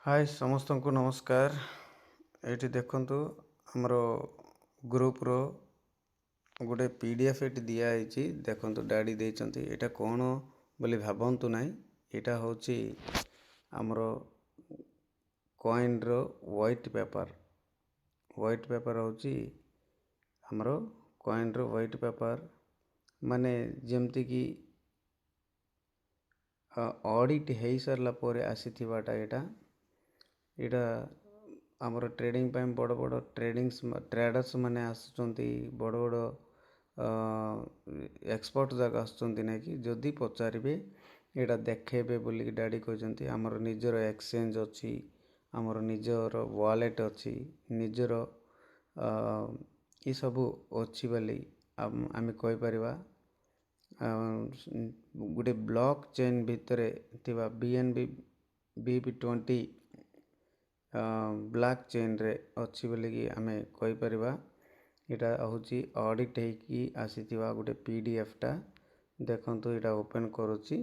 हाय समस्त को नमस्कार। ये देखु आमर ग्रुप रो गोटे पीडीएफ ये दिखाई देखु डैडी देते यहाँ कौन बोली भावतु ना यहाँ हूँ आमर कॉइन रो व्हाइट पेपर हूँ आमर कॉइन रो व्हाइट पेपर माने जमती कि ऑडिट हो सारा पर आसीथिबाटा यहाँ आमर ट्रेडिंग बड़ बड़ ट्रेडर्स माने आसुचंती बड़ बड़ एक्सपर्ट जाक आसुचंती ना कि जदि पचारे यहाँ देखेबे बोलिक डैडी कहते आमर निजर एक्सचेंज अच्छी आमर निजर वॉलेट अच्छी निजर ये सब अच्छी बोली आम कही परिबा। गोटे ब्लॉक चेन भितर थिबा BNB BIP20 ब्लॉक चेन रे अच्छी बोलिकी आम कही परिबा। यहाँ हूँ ऑडिट होगी आसीथिबा गोटे पीडीएफ टा देखंतु यहाँ ओपन करुच्ची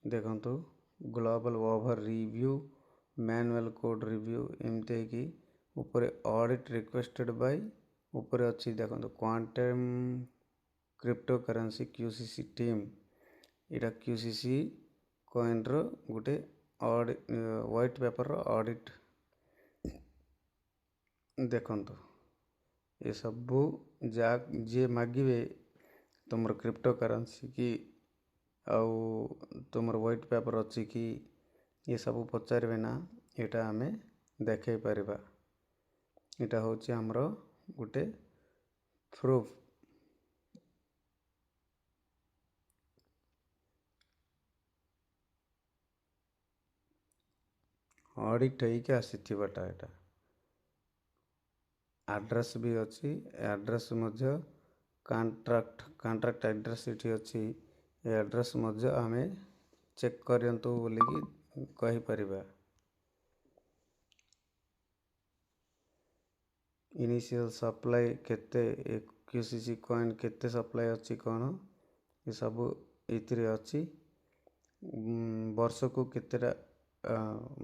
देखंतु global over review manual code review एमती कि ऊपर ऑडिट रिक्वेस्टेड बाय ऊपर अच्छी देखो quantum crypto currency QCC team यहाँ QCC कॉइन रो गोटे व्हाइट पेपर ऑडिट देखंतु ये सबू जा जे मागिबे तुमर क्रिप्टो करेंसी कि आउ तुमर व्हाइट पेपर अच्छी कि ये सब पचारे ना यहाँ आम देखे परिबा। यहाँ हूँ आमर गोटे प्रूफ ऑडिट होइके आसीथिबाटा यहाँ एड्रेस भी अच्छी एड्रेस मध्य कॉन्ट्रैक्ट एड्रेस ये अच्छी एड्रेस मध्य आम चेक करंतु बोलिकी कहि परिबा। इनिशियल सप्लाई केते QCC कॉइन केते सप्लाई अच्छी कौन ये सब ये अच्छी वर्ष को केतेटा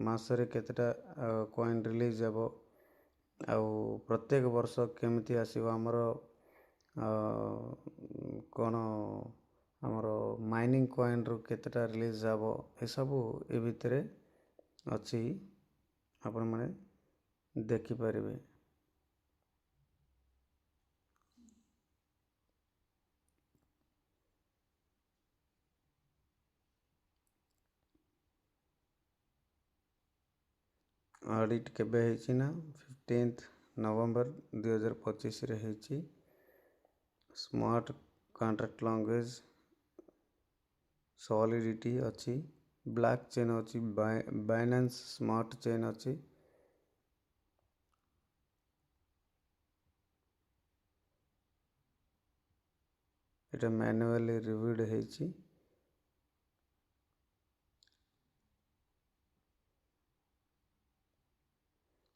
मासरे केतेटा कॉइन रिलीज हेब आउ प्रत्येक वर्ष केमती आसीबो आमर कौन आमर माइनिंग कॉइन रो केतेटा रिलीज हेब ए सब ए भितरे अच्छी आपण माने देखि परिबे। ऑडिट केबे हेची ना 15 नवंबर 2025 रे हेची। स्मार्ट कॉन्ट्रैक्ट लैंग्वेज सॉलिडिटी अच्छी ब्लॉक चेन अच्छी बाइनेंस स्मार्ट चेन अच्छी এটা मैनुअली रिव्यूड हेची।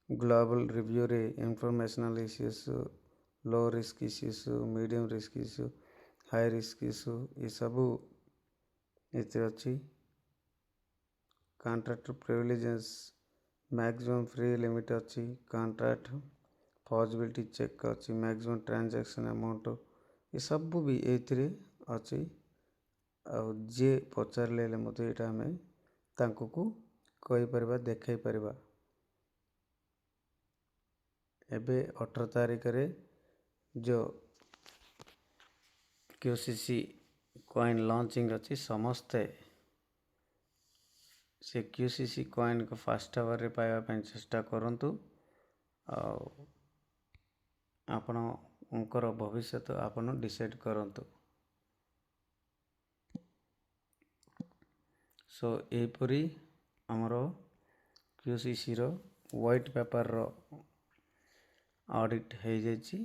ग्लोबल रिव्यू रे informational issues low risk issues medium risk issue high risk issue ये सब ये अच्छी। Contract privileges maximum free limit अच्छी कॉन्ट्रैक्ट फॉजिबिलिटी चेक अच्छी मैक्सिमम ट्रांजैक्शन अमाउंट ये सब भी ये अच्छी। आउ जे पचारे मत यहाँ आम तांको कही परिबा देखई परिबा। एबे 18 तारीख रे जो QCC कॉइन लॉन्चिंग अच्छी समस्ते से QCC कॉइन को फास्ट आवर रे पाइबा चेष्टा करंतु आपणकर भविष्य आपन डिसाइड करंतु। सो एपरी आमर QCC रो व्हाइट पेपर रो ऑडिट हो जाइए।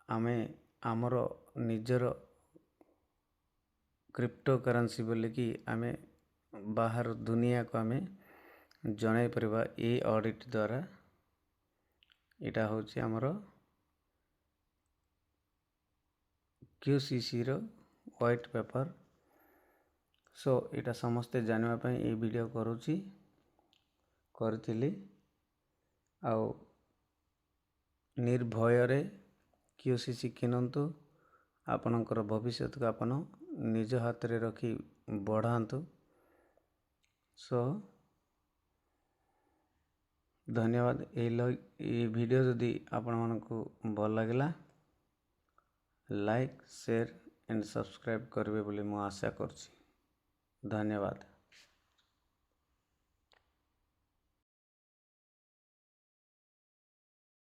आमे आमर निजर क्रिप्टो करेंसी बोलिकी आमे बाहर दुनिया को आमे जनाई परिबा ए ऑडिट द्वारा। यहाँ हूँ आमर QCC रो व्हाइट पेपर सो एटा समस्ते जानवा पाई ए वीडियो करूची करथिली आउ निर्भय रे QC शिखिनंतु आपणकर भविष्य को आपण निज हाथ रे रखी बढ़ांतु। सो धन्यवाद। ये वीडियो जदि आपण मानकु भल लागला लाइक शेयर एंड सब्सक्राइब करेंगे बोली मु आशा करछि। धन्यवाद।